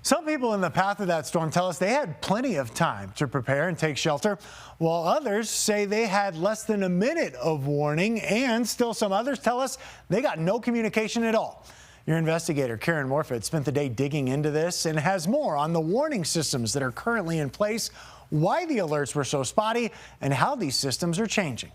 Some people in the path of that storm tell us they had plenty of time to prepare and take shelter, while others say they had less than a minute of warning, and still some others tell us they got no communication at all. Your investigator, Karen Morfitt, spent the day digging into this and has more on the warning systems that are currently in place, why the alerts were so spotty, and how these systems are changing.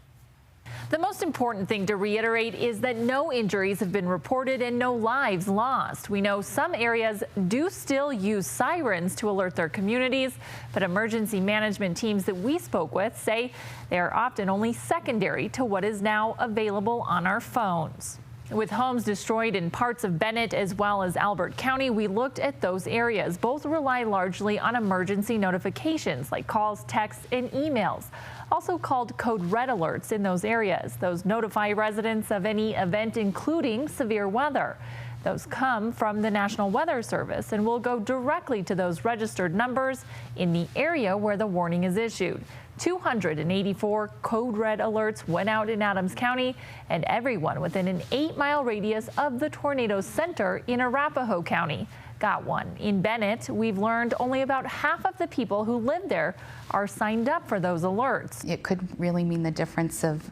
The most important thing to reiterate is that no injuries have been reported and no lives lost. We know some areas do still use sirens to alert their communities, but emergency management teams that we spoke with say they are often only secondary to what is now available on our phones. With homes destroyed in parts of Bennett as well as Elbert County, we looked at those areas. Both rely largely on emergency notifications like calls, texts, and emails, also called code red alerts in those areas. Those notify residents of any event, including severe weather. Those come from the National Weather Service and will go directly to those registered numbers in the area where the warning is issued. 284 code red alerts went out in Adams County, and everyone within an 8-mile radius of the tornado center in Arapahoe County got one. In Bennett, we've learned only about half of the people who live there are signed up for those alerts. It could really mean the difference of,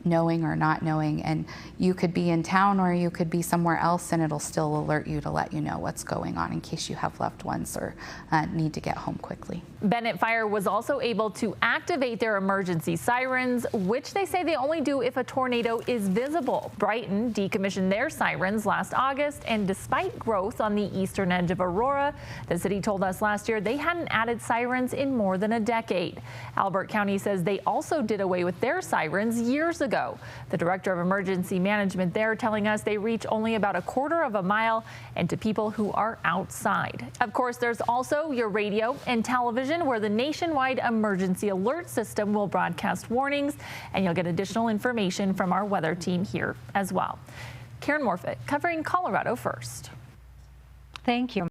knowing or not knowing, and you could be in town or you could be somewhere else and it'll still alert you to let you know what's going on in case you have loved ones or need to get home quickly. Bennett Fire was also able to activate their emergency sirens, which they say they only do if a tornado is visible. Brighton decommissioned their sirens last August, and despite growth on the eastern edge of Aurora, the city told us last year they hadn't added sirens in more than a decade. Elbert County says they also did away with their sirens years ago. The director of emergency management there telling us they reach only about a quarter of a mile and to people who are outside. Of course, there's also your radio and television, where the nationwide emergency alert system will broadcast warnings, and you'll get additional information from our weather team here as well. Karen Morfitt covering Colorado First. Thank you.